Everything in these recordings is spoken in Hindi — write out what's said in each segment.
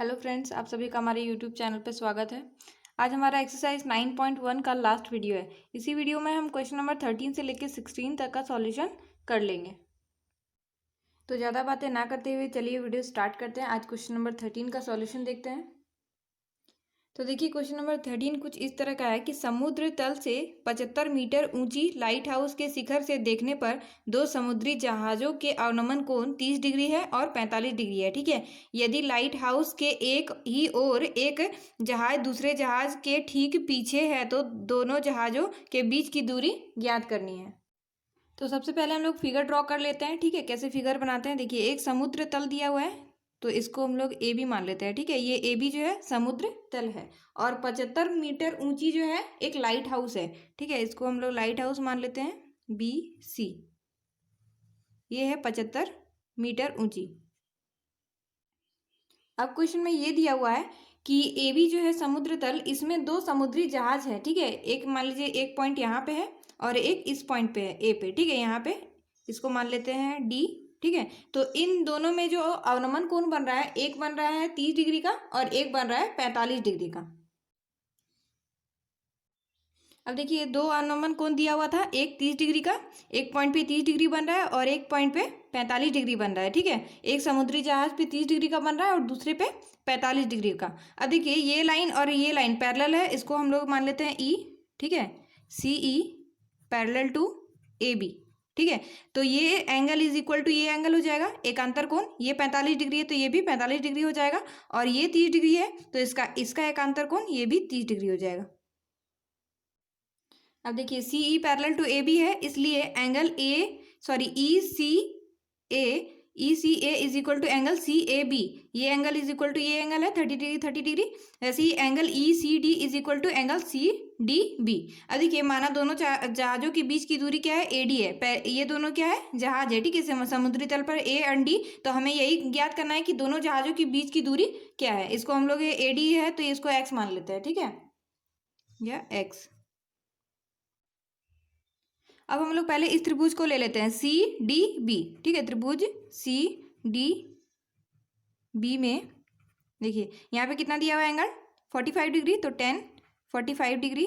हेलो फ्रेंड्स, आप सभी का हमारे यूट्यूब चैनल पर स्वागत है। आज हमारा एक्सरसाइज 9.1 का लास्ट वीडियो है। इसी वीडियो में हम क्वेश्चन नंबर 13 से लेकर 16 तक का सॉल्यूशन कर लेंगे। तो ज़्यादा बातें ना करते हुए चलिए वीडियो स्टार्ट करते हैं। आज क्वेश्चन नंबर 13 का सॉल्यूशन देखते हैं। तो देखिए क्वेश्चन नंबर 13 कुछ इस तरह का है कि समुद्र तल से 75 मीटर ऊंची लाइट हाउस के शिखर से देखने पर दो समुद्री जहाज़ों के अवनमन कोण 30 डिग्री है और 45 डिग्री है। ठीक है, यदि लाइट हाउस के एक ही ओर एक जहाज दूसरे जहाज के ठीक पीछे है तो दोनों जहाज़ों के बीच की दूरी ज्ञात करनी है। तो सबसे पहले हम लोग फिगर ड्रॉ कर लेते हैं। ठीक है, कैसे फिगर बनाते हैं देखिए, एक समुद्र तल दिया हुआ है तो इसको हम लोग ए बी मान लेते हैं। ठीक है, ये ए बी जो है समुद्र तल है और 75 मीटर ऊंची जो है एक लाइट हाउस है। ठीक है, इसको हम लोग लाइट हाउस मान लेते हैं बी सी। ये है 75 मीटर ऊंची। अब क्वेश्चन में ये दिया हुआ है कि ए बी जो है समुद्र तल, इसमें दो समुद्री जहाज है। ठीक है, एक मान लीजिए एक पॉइंट यहाँ पे है और एक इस पॉइंट पे है ए पे। ठीक है, यहाँ पे इसको मान लेते हैं डी। ठीक है, तो इन दोनों में जो अवनमन कोण बन रहा है, एक बन रहा है 30 डिग्री का और एक बन रहा है 45 डिग्री का। अब देखिए दो अवनमन कोण दिया हुआ था, एक 30 डिग्री का, एक पॉइंट पे 30 डिग्री बन रहा है और एक पॉइंट पे 45 डिग्री बन रहा है। ठीक है, एक समुद्री जहाज पे 30 डिग्री का बन रहा है और दूसरे पे 45 डिग्री का। अब देखिए ये लाइन और ये लाइन पैरेलल है, इसको हम लोग मान लेते हैं ई। ठीक है, C E parallel to A B. ठीक है, तो ये एंगल इज इक्वल टू ये एंगल हो जाएगा एकांतर कोण। ये 45 डिग्री है तो ये भी 45 डिग्री हो जाएगा और ये 30 डिग्री है तो इसका एकांतर कोण ये भी 30 डिग्री हो जाएगा। अब देखिए C E parallel to A B है, इसलिए angle E C A is equal to angle C A B. ये एंगल इज इक्वल टू ये एंगल है 30 डिग्री 30 डिग्री। ऐसे ही angle E C D is equal to angle C D B. अब देखिए माना दोनों जहाजों के बीच की दूरी क्या है, ए डी है। ये दोनों क्या है, जहाज है। ठीक है, समुद्री तल पर ए एंड डी, तो हमें यही ज्ञात करना है कि दोनों जहाजों के बीच की दूरी क्या है। इसको हम लोग ए डी है तो इसको एक्स मान लेते हैं। ठीक है, या एक्स। अब हम लोग पहले इस त्रिभुज को ले लेते हैं सी डी बी। ठीक है, त्रिभुज सी डी बी में देखिए यहाँ पे कितना दिया हुआ है एंगल 45 डिग्री, तो 10 45 degree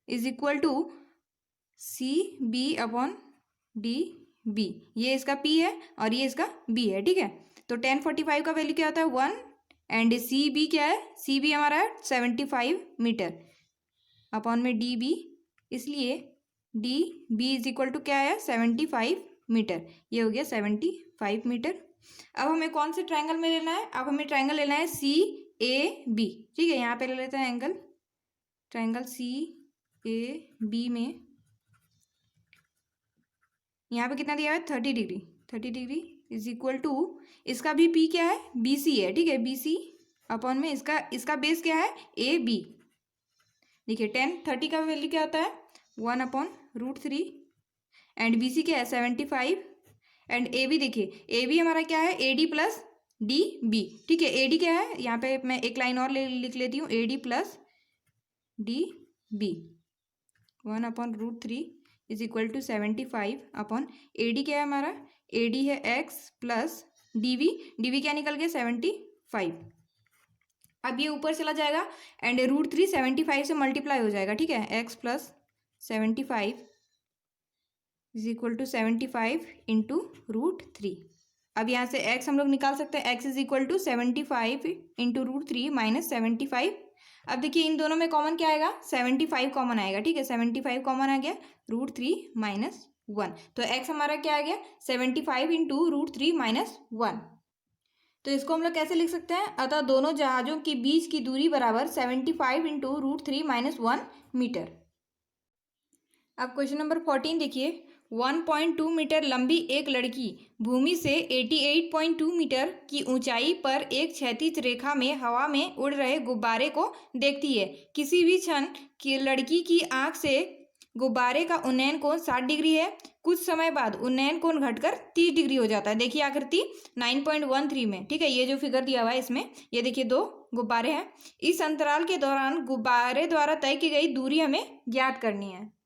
is equal to C B upon D B. ये इसका पी है और ये इसका बी है। ठीक है, तो 10 45 का वैल्यू क्या होता है 1 एंड सी बी क्या है, सी बी हमारा है 75 मीटर अपॉन में डी बी, इसलिए D B is equal to क्या है 75 मीटर। ये हो गया 75 मीटर। अब हमें कौन से ट्रायंगल में लेना है, अब हमें ट्रायंगल लेना है सी ए बी। ठीक है, यहाँ पे ले लेते हैं angle triangle C A B में। यहाँ पे कितना दिया है 30 degree 30 degree is equal to इसका भी पी क्या है बी सी है। ठीक है, बी सी अपॉन में इसका बेस क्या है ए बी। देखिए 10 30 का वैल्यू क्या होता है 1/√3 एंड बी सी क्या है 75 एंड ए बी। देखिए ए बी हमारा क्या है A D plus D B. ठीक है, ए डी क्या है, यहाँ पे मैं एक लाइन और लिख लेती हूँ, A D plus D B 1/√3 is equal to 75 upon A D क्या है हमारा, ए डी है एक्स प्लस डी वी क्या निकल गया 75। अब ये ऊपर चला जाएगा एंड √3 75 से मल्टीप्लाई हो जाएगा। ठीक है, X plus 75 is equal to 75 into √3। अब यहाँ से x हम लोग निकाल सकते हैं, x is equal to 75 into √3 minus 75। अब देखिए इन दोनों में कॉमन क्या आएगा 75 कॉमन आएगा। ठीक है, 75 कॉमन आ गया √3 माइनस 1, तो x हमारा क्या आ गया 75 इंटू √3 माइनस 1। तो इसको हम लोग कैसे लिख सकते हैं, अतः दोनों जहाजों के बीच की दूरी बराबर 75 इंटू √3 माइनस 1 मीटर। अब क्वेश्चन नंबर 14 देखिए, 1.2 मीटर लंबी एक लड़की भूमि से 88.2 मीटर की ऊंचाई पर एक क्षैतिज रेखा में हवा में उड़ रहे गुब्बारे को देखती है। किसी भी क्षण की लड़की की आंख से गुब्बारे का उन्नयन कोण 60 डिग्री है। कुछ समय बाद उन्नयन कोण घटकर 30 डिग्री हो जाता है। देखिए आकृति 9.13 में। ठीक है, ये जो फिगर दिया हुआ है इसमें ये देखिए दो गुब्बारे हैं। इस अंतराल के दौरान गुब्बारे द्वारा तय की गई दूरी हमें ज्ञात करनी है।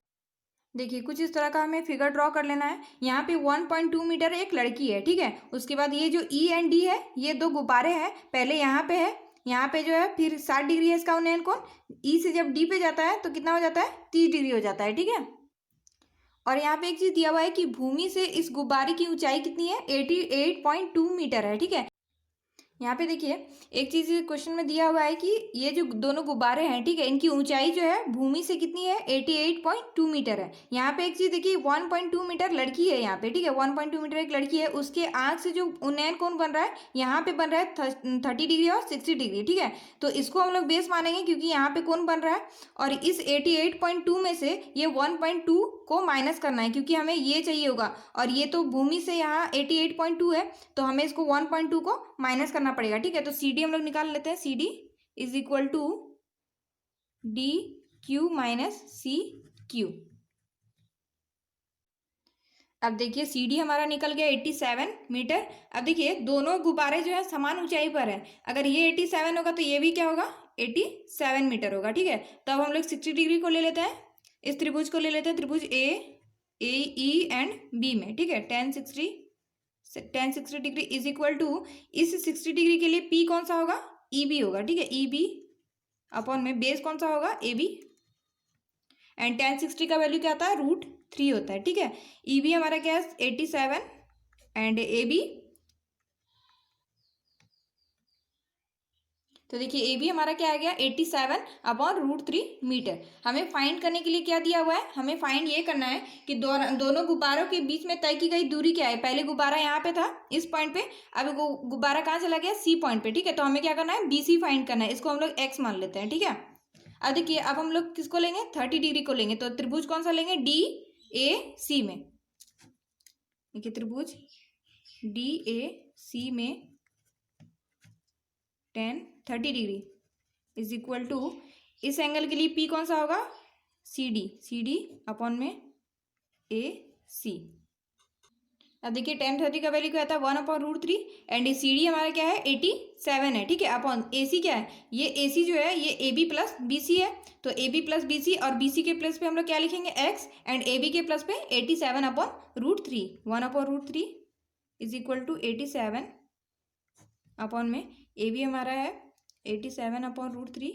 देखिए कुछ इस तरह का हमें फिगर ड्रॉ कर लेना है। यहाँ पे 1.2 मीटर एक लड़की है। ठीक है, उसके बाद ये जो ई एंड डी है ये दो गुब्बारे हैं, पहले यहाँ पे है यहाँ पे जो है फिर 60 डिग्री है इसका उन्नयन कोण। ई से जब डी पे जाता है तो कितना हो जाता है, 30 डिग्री हो जाता है, ठीक है। और यहाँ पे एक चीज दिया हुआ है कि भूमि से इस गुब्बारे की ऊंचाई कितनी है, 88.2 मीटर है, ठीक है। यहाँ पे देखिए एक चीज क्वेश्चन में दिया हुआ है कि ये जो दोनों गुब्बारे हैं, ठीक है, इनकी ऊंचाई जो है भूमि से कितनी है, 88.2 मीटर है। यहाँ पे एक चीज देखिए 1.2 मीटर लड़की है यहाँ पे, ठीक है, 1.2 मीटर एक लड़की है, उसके आंख से जो उन्नयन कोण बन रहा है यहाँ पे बन रहा है 30 डिग्री और 60 डिग्री, ठीक है। तो इसको हम लोग बेस मानेंगे क्योंकि यहाँ पे कोण बन रहा है, और इस 88.2 में से ये 1.2 को माइनस करना है क्योंकि हमें ये चाहिए होगा, और ये तो भूमि से यहाँ 88.2 है तो हमें इसको 1.2 को माइनस करना पड़ेगा, ठीक है। तो सी डी हम लोग निकाल लेते हैं, C D is equal to D Q minus C Q. अब देखिए सी डी हमारा निकल गया 87 मीटर। अब देखिए दोनों गुब्बारे जो है समान ऊंचाई पर है, अगर ये 87 होगा तो ये भी क्या होगा, 87 मीटर होगा, ठीक है। तो अब हम लोग 60 डिग्री को ले लेते हैं, इस त्रिभुज को ले लेते हैं, त्रिभुज ए ई एंड बी में, ठीक है। tan 60 degree is equal to इस 60 डिग्री के लिए पी कौन सा होगा, ई बी होगा, ठीक है। ई बी अपॉन में बेस कौन सा होगा, ए बी, एंड tan 60 का वैल्यू क्या आता है, √3 होता है, ठीक है। ई बी हमारा क्या है 87 एंड ए बी, तो देखिए ए बी हमारा क्या आ गया 87 अपॉन √3 मीटर। हमें फाइंड करने के लिए क्या दिया हुआ है, हमें फाइंड ये करना है कि दोनों गुब्बारों के बीच में तय की गई दूरी क्या है। पहले गुब्बारा यहाँ पे था इस पॉइंट पे, अब गुब्बारा कहाँ चला गया, सी पॉइंट पे, ठीक है। तो हमें क्या करना है, बी सी फाइंड करना है, इसको हम लोग एक्स मान लेते हैं, ठीक है। अब देखिए अब हम लोग किसको लेंगे, 30 डिग्री को लेंगे, तो त्रिभुज कौन सा लेंगे, डी ए सी में, देखिए त्रिभुज डी ए सी में 30 डिग्री इज इक्वल टू इस एंगल के लिए पी कौन सा होगा, सी डी अपॉन में ए सी। अब देखिए tan 30 का वैल्यू क्या आता है 1/√3 एंड सी डी हमारा क्या है 87 है, ठीक है, अपॉन ए सी क्या है, ये ए सी जो है ये A B plus B C है, तो A B plus B C और बी सी के प्लस पे हम लोग क्या लिखेंगे एक्स, एंड ए बी के प्लस पे 87/√3, 1/√3 इज इक्वल टू 87 अपॉन में ए बी हमारा है 87/√3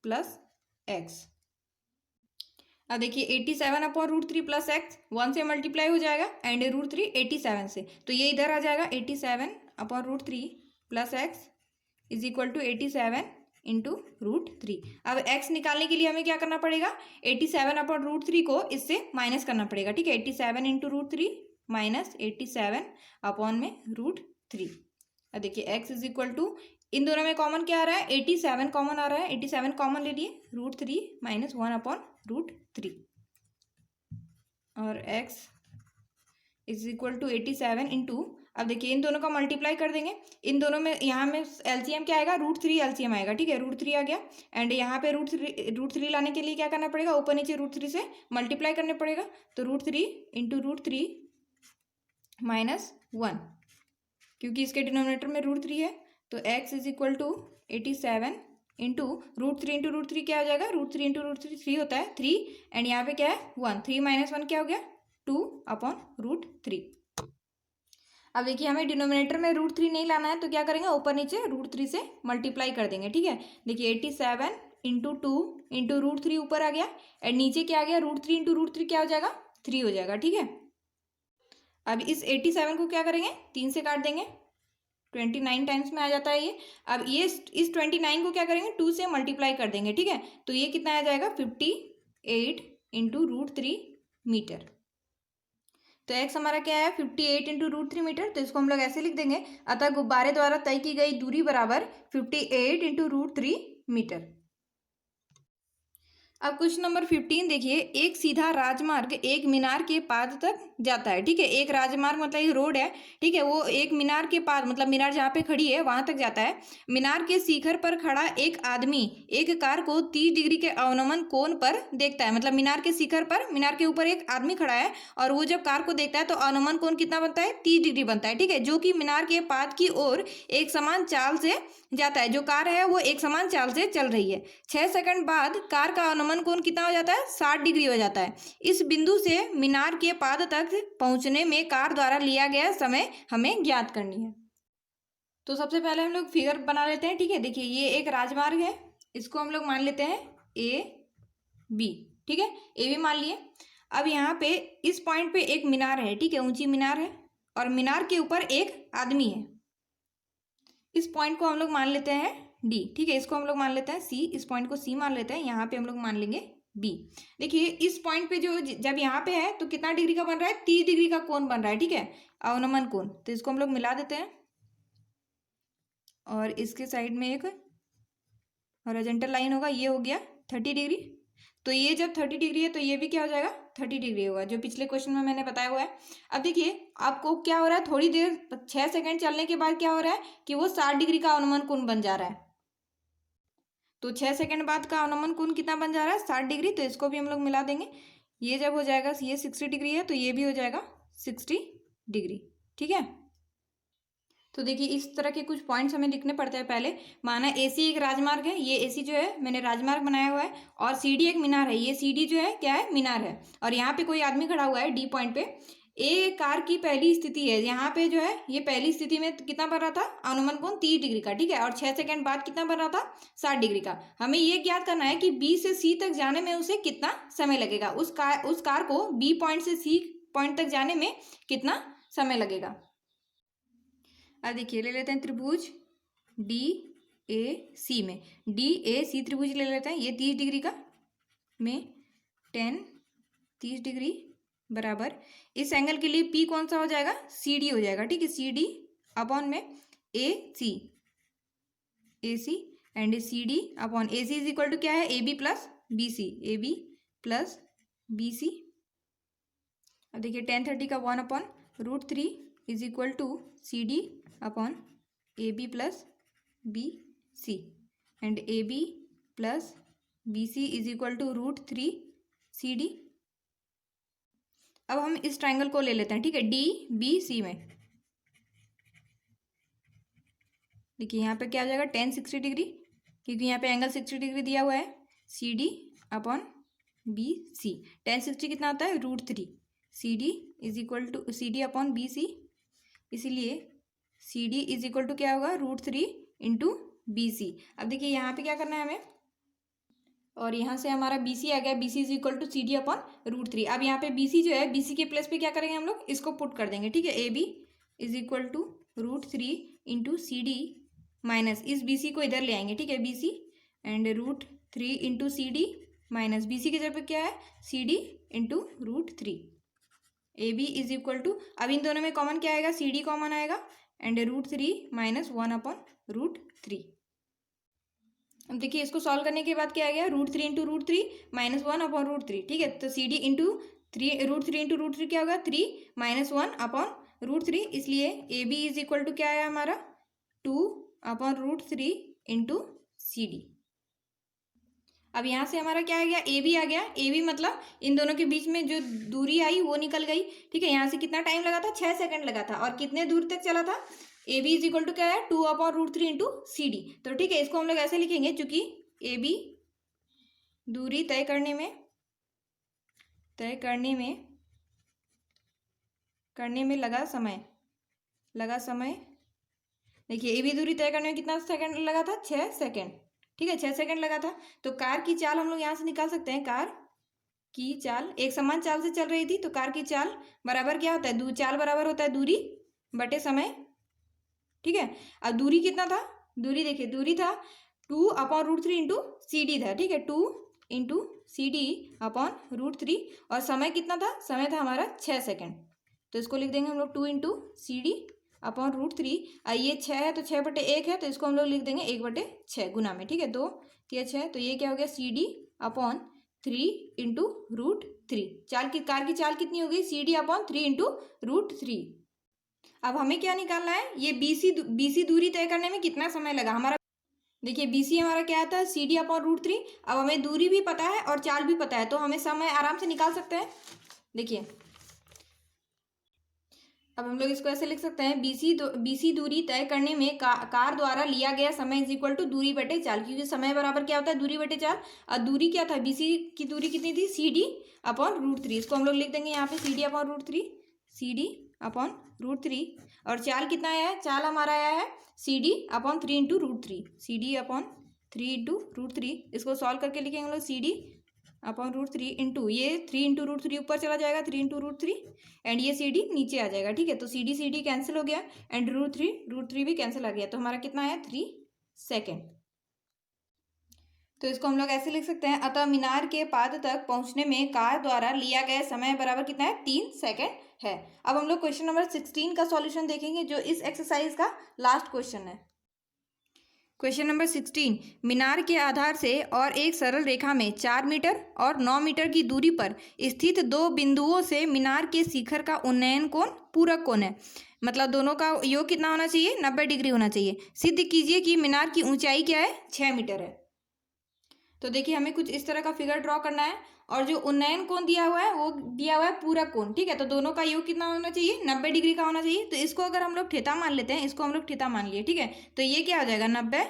प्लस एक्स। अब देखिए 87/√3 प्लस एक्स 1 से मल्टीप्लाई हो जाएगा एंड √3 87 से, तो ये इधर आ जाएगा 87/√3 plus X is equal to 87 into √3। अब एक्स निकालने के लिए हमें क्या करना पड़ेगा, 87/√3 को इससे माइनस करना पड़ेगा, ठीक है। 87 इंटू √3 माइनस 87 अपॉन में √3। अब देखिए एक्स इज इक्वल टू इन दोनों में कॉमन क्या आ रहा है, 87 कॉमन आ रहा है, 87 कॉमन ले लिए, √3 माइनस 1/√3 और x is equal to 87 into, अब देखिए इन दोनों का मल्टीप्लाई कर देंगे, इन दोनों में यहाँ में एलसीएम क्या आएगा, √3 एलसीएम आएगा, ठीक है, √3 आ गया, एंड यहाँ पे √3 लाने के लिए क्या करना पड़ेगा, ऊपर नीचे √3 से मल्टीप्लाई करने पड़ेगा, तो √3 इंटू √3 माइनस 1, क्योंकि इसके डिनोमिनेटर में √3 है, तो x is equal to 87 into √3 क्या हो जाएगा, √3 इंटू √3 3 होता है 3, एंड यहाँ पे क्या है 1, 3 माइनस 1 क्या हो गया 2/√3। अब देखिए हमें डिनोमिनेटर में √3 नहीं लाना है, तो क्या करेंगे, ऊपर नीचे √3 से मल्टीप्लाई कर देंगे, ठीक है। देखिए 87 इंटू 2 इंटू √3 ऊपर आ गया, एंड नीचे क्या आ गया, √3 इंटू √3 क्या हो जाएगा 3 हो जाएगा, ठीक है। अब इस 87 को क्या करेंगे, 3 से काट देंगे, 29 टाइम्स में आ जाता है ये। अब ये इस 29 को क्या करेंगे, 2 से मल्टीप्लाई कर देंगे, ठीक है, तो ये कितना आ जाएगा 58 इंटू √3 मीटर। तो x हमारा क्या है 58 इंटू √3 मीटर, तो इसको हम लोग ऐसे लिख देंगे, अतः गुब्बारे द्वारा तय की गई दूरी बराबर 58 इंटू √3 मीटर। अब क्वेश्चन नंबर 15 देखिए, एक सीधा राजमार्ग एक मीनार के पाद तक जाता है, ठीक है। एक राजमार्ग मतलब ये रोड है, ठीक है, वो एक मीनार के पाद मतलब मीनार जहाँ पे खड़ी है वहां तक जाता है। मीनार के शिखर पर खड़ा एक आदमी एक कार को 30 डिग्री के अवनमन कोण पर देखता है, मतलब मीनार के शिखर पर मीनार के ऊपर एक आदमी खड़ा है और वो जब कार को देखता है तो अवनमन कोण कितना बनता है 30 डिग्री बनता है, ठीक है, जो कि मीनार के पाद की ओर एक समान चाल से जाता है। जो कार है वो एक समान चाल से चल रही है। 6 सेकंड बाद कार का अवनमन कोण कितना हो जाता है 60 डिग्री हो जाता है। इस बिंदु से मीनार के पाद तक पहुंचने में कार द्वारा लिया गया समय हमें ज्ञात करनी है। तो सबसे पहले हम लोग फिगर बना लेते हैं, ठीक है। देखिए ये एक राजमार्ग है, इसको हम लोग मान लेते हैं AB, ठीक है, AB मान लिए। अब यहाँ पे इस पॉइंट पे एक मीनार है, ठीक है, ऊंची मीनार है, और मीनार के ऊपर एक आदमी है। इस पॉइंट को हम लोग मान लेते हैं D, ठीक है, इसको हम लोग मान लेते हैं C, इस पॉइंट को C मान लेते हैं, यहाँ पे हम लोग मान लेंगे B। देखिए इस पॉइंट पे जो जब यहाँ पे है तो कितना डिग्री का बन रहा है, 30 डिग्री का कोण बन रहा है, ठीक है, अवनमन कोण। तो इसको हम लोग मिला देते हैं और इसके साइड में एक हॉरिजॉन्टल लाइन होगा, ये हो गया 30 डिग्री। तो ये जब 30 डिग्री है तो ये भी क्या हो जाएगा, 30 डिग्री होगा, जो पिछले क्वेश्चन में मैंने बताया हुआ है। अब देखिए आपको क्या हो रहा है, थोड़ी देर 6 सेकंड चलने के बाद क्या हो रहा है कि वो 60 डिग्री का अवनमन कोण बन जा रहा है। तो 6 सेकंड बाद का अवनमन कोण कितना बन जा रहा है, 60 डिग्री। तो इसको भी हम लोग मिला देंगे। ये जब हो जाएगा, ये 60 डिग्री है तो ये भी हो जाएगा 60 डिग्री, ठीक है। तो देखिए इस तरह के कुछ पॉइंट्स हमें लिखने पड़ते हैं पहले। माना AC एक राजमार्ग है, ये AC जो है मैंने राजमार्ग बनाया हुआ है, और CD एक मीनार है, ये CD जो है क्या है, मीनार है, और यहाँ पे कोई आदमी खड़ा हुआ है D पॉइंट पे। A कार की पहली स्थिति है, यहाँ पे जो है ये पहली स्थिति में कितना बन रहा था, अनुमान कोण 30 डिग्री का, ठीक है, और 6 सेकंड बाद कितना बन रहा था, 60 डिग्री का। हमें ये ज्ञात करना है कि B से C तक जाने में उसे कितना समय लगेगा, उस कार को B पॉइंट से C पॉइंट तक जाने में कितना समय लगेगा। अब देखिए ले लेते हैं त्रिभुज DAC में, DAC त्रिभुज ले लेते हैं, ये 30 डिग्री का में 30 डिग्री बराबर इस एंगल के लिए P कौन सा हो जाएगा, CD हो जाएगा, ठीक है, CD अपॉन में AC and CD upon AC is equal to क्या है, AB प्लस BC। अब देखिए 10/30 का 1/√3 is equal to CD upon AB plus BC and AB plus BC is equal to √3 CD। अब हम इस ट्राइंगल को ले लेते हैं, ठीक है, DBC में। देखिए यहाँ पे क्या आ जाएगा, 10/60 डिग्री, क्योंकि यहाँ पे एंगल 60 डिग्री दिया हुआ है, CD अपॉन BC। 10/60 कितना आता है, √3, CD is equal to CD upon BC, इसीलिए CD इज इक्वल टू क्या होगा, √3 इंटू BC। अब देखिए यहाँ पे क्या करना है हमें, और यहाँ से हमारा BC आ गया, BC is equal to CD upon √3। अब यहाँ पे BC जो है, BC के प्लेस पे क्या करेंगे हम लोग, इसको पुट कर देंगे, ठीक है, AB is equal to √3 into CD minus इस BC को इधर ले आएंगे, ठीक है, BC and √3 into CD minus BC की जगह पे क्या है, CD into √3। AB is equal to, अब इन दोनों में कॉमन क्या आएगा, CD कॉमन आएगा एंड √3 माइनस 1/√3। अब देखिए इसको सॉल्व करने के बाद क्या आ गया, √3 इंटू √3 माइनस 1/√3, ठीक है। तो CD इंटू √3 इंटू √3 क्या होगा, 3 माइनस 1/√3, इसलिए AB इज इक्वल टू क्या आया हमारा, 2/√3 इंटू CD। अब यहाँ से हमारा क्या आ गया, AB आ गया। AB मतलब इन दोनों के बीच में जो दूरी आई वो निकल गई, ठीक है। यहाँ से कितना टाइम लगा था, 6 सेकंड लगा था, और कितने दूर तक चला था, AB इज इक्वल टू क्या है, 2/√3 इंटू CD। तो ठीक है, इसको हम लोग ऐसे लिखेंगे, चूंकि AB दूरी तय करने में लगा समय। देखिए AB दूरी तय करने में कितना सेकंड लगा था, 6 सेकंड, ठीक है, 6 सेकंड लगा था। तो कार की चाल हम लोग यहाँ से निकाल सकते हैं, कार की चाल एक समान चाल से चल रही थी, तो कार की चाल बराबर क्या होता है, चाल बराबर होता है दूरी बटे समय, ठीक है। अब दूरी कितना था, दूरी देखिए, दूरी था 2/√3 इंटू CD था, ठीक है, 2 इंटू CD अपॉन √3, और समय कितना था, समय था हमारा 6 सेकंड। तो इसको लिख देंगे हम लोग 2 इंटू CD अपॉन √3। ये 6 है तो 6/1 है, तो इसको हम लोग लिख देंगे 1/6 गुना में, ठीक है, 2 3 6, तो ये क्या हो गया, CD अपॉन 3 इंटू √3। कार की चाल कितनी हो गई, CD अपॉन 3 इंटू √3। अब हमें क्या निकालना है, ये BC दूरी तय करने में कितना समय लगा हमारा। देखिए BC हमारा क्या आता है, CD अपॉन √3। अब हमें दूरी भी पता है और चाल भी पता है, तो हमें समय आराम से निकाल सकते हैं। देखिए अब हम लोग इसको ऐसे लिख सकते हैं, BC दूरी तय करने में कार द्वारा लिया गया समय इज इक्वल टू दूरी बटे चाल, क्योंकि समय बराबर क्या होता है, दूरी बटे चाल। और दूरी क्या था, BC की दूरी कितनी थी, CD अपॉन √3। इसको हम लोग लिख देंगे यहाँ पे CD अपॉन √3, CD 3/√3 और चाल कितना आया है, चाल हमारा आया है CD/3 इंटू √3, CD/3 इंटू √3। इसको सॉल्व करके लिखेंगे हम लोग CD/√3 इंटू ये 3 इंटू √3 ऊपर चला जाएगा, 3 इंटू √3 एंड ये CD नीचे आ जाएगा, ठीक है। तो CD कैंसिल हो गया एंड √3 भी कैंसिल आ गया, तो हमारा कितना आया 3 सेकेंड। तो इसको हम लोग ऐसे लिख सकते हैं, अतः मीनार के पाद तक पहुंचने में कार द्वारा लिया गया समय बराबर कितना है, 3 सेकेंड है। अब हम लोग क्वेश्चन नंबर 16 का सॉल्यूशन देखेंगे, जो इस एक्सरसाइज का लास्ट क्वेश्चन है। क्वेश्चन नंबर 16, मीनार के आधार से और एक सरल रेखा में 4 मीटर और 9 मीटर की दूरी पर स्थित दो बिंदुओं से मीनार के शिखर का उन्नयन कोण पूरक कोण है। मतलब दोनों का योग कितना होना चाहिए, 90 डिग्री होना चाहिए। सिद्ध कीजिए कि मीनार की ऊंचाई क्या है, 6 मीटर है। तो देखिए हमें कुछ इस तरह का फिगर ड्रॉ करना है और जो उन्नयन कोण दिया हुआ है वो दिया हुआ है पूरक कोण, ठीक है। तो दोनों का योग कितना होना चाहिए, 90 डिग्री का होना चाहिए। तो इसको अगर हम लोग थीटा मान लेते हैं, इसको हम लोग थीटा मान लिए, ठीक है। तो ये क्या हो जाएगा, 90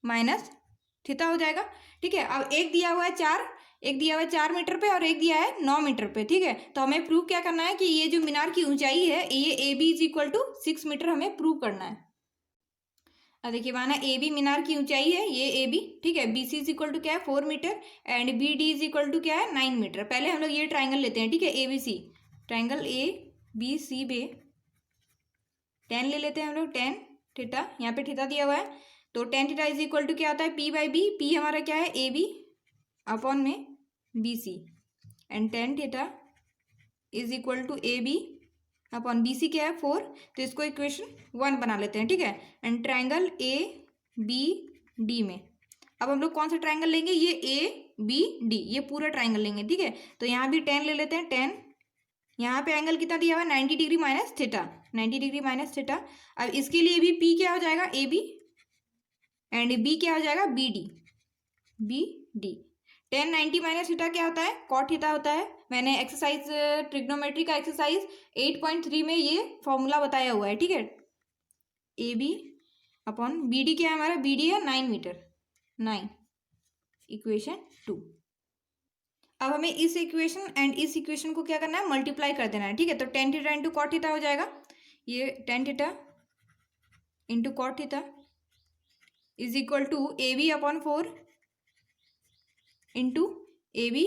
माइनस थीटा हो जाएगा, ठीक है। अब एक दिया हुआ है 4 मीटर पे और एक दिया है 9 मीटर पे, ठीक है। तो हमें प्रूव क्या करना है कि ये जो मीनार की ऊंचाई है ये AB is equal to 6 metre हमें प्रूव करना है। अब देखिए माना AB मीनार की ऊंचाई है, ये AB, ठीक है। BC इज इक्वल टू क्या है, 4 metre and BD is equal to क्या है, 9 मीटर। पहले हम लोग ये ट्राइंगल लेते हैं, ठीक है, ABC ट्राइंगल ABC बे tan ले लेते हैं हम लोग, tan थीटा, यहाँ पे थीटा दिया हुआ है। तो tan theta is equal to क्या होता है, P/B, P हमारा क्या है AB अपॉन में BC and tan theta is equal to AB upon BC क्या है 4। तो इसको इक्वेशन 1 बना लेते हैं, ठीक है। एंड ट्राइंगल ABD में अब हम लोग कौन सा ट्राइंगल लेंगे, ये ABD, ये पूरा ट्राइंगल लेंगे, ठीक है। तो यहाँ भी tan ले लेते हैं, tan यहाँ पे एंगल कितना दिया हुआ है, 90 degree minus theta, 90 degree minus theta. अब इसके लिए भी P क्या हो जाएगा, AB एंड B क्या हो जाएगा, BD। tan 90 माइनस थीटा क्या होता है, cot थीटा होता है। मैंने एक्सरसाइज ट्रिग्नोमेट्री का एक्सरसाइज 8.3 में ये फॉर्मूला बताया हुआ है, ठीक है। AB अपॉन BD क्या है हमारा, BD है 9 मीटर, 9, इक्वेशन 2। अब हमें इस इक्वेशन एंड इस इक्वेशन को क्या करना है, मल्टीप्लाई कर देना है, ठीक है। तो tan theta into cot theta हो जाएगा, ये tan theta into cot theta is equal to AB upon 4 into AB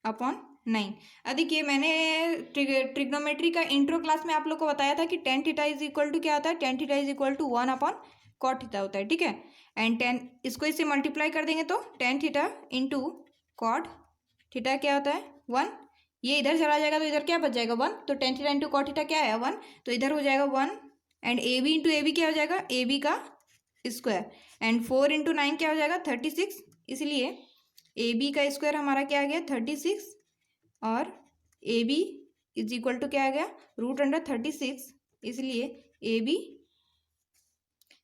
upon 9। अब देखिए मैंने ट्रिग्नोमेट्री का इंट्रो क्लास में आप लोग को बताया था कि tan theta is equal to क्या होता है, tan theta is equal to 1 upon cot theta होता है, ठीक है। एंड tan इसको इससे मल्टीप्लाई कर देंगे तो tan theta into cot theta क्या होता है 1, ये इधर चला जाएगा तो इधर क्या बच जाएगा 1। तो tan theta into cot theta क्या है 1, तो इधर हो जाएगा 1 एंड AB इंटू AB क्या हो जाएगा, AB का स्क्वायर एंड 4 इंटू 9 क्या हो जाएगा 36, इसलिए AB का स्क्वायर हमारा क्या आ गया 36 और AB इज इक्वल टू क्या आ गया √36, इसलिए AB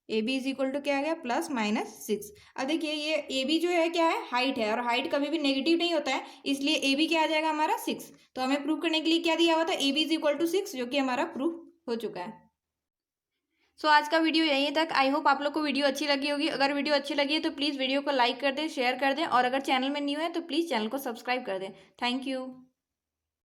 इज इक्वल टू क्या आ गया +/6। अब देखिए ये AB जो है क्या है, हाइट है और हाइट कभी भी नेगेटिव नहीं होता है, इसलिए AB क्या आ जाएगा हमारा 6। तो हमें प्रूव करने के लिए क्या दिया हुआ था, AB इज इक्वल टू 6, जो कि हमारा प्रूव हो चुका है। सो आज का वीडियो यहीं तक। आई होप आप लोग को वीडियो अच्छी लगी होगी। अगर वीडियो अच्छी लगी है तो प्लीज़ वीडियो को लाइक कर दें, शेयर कर दें और अगर चैनल में न्यू है तो प्लीज़ चैनल को सब्सक्राइब कर दें। Thank you.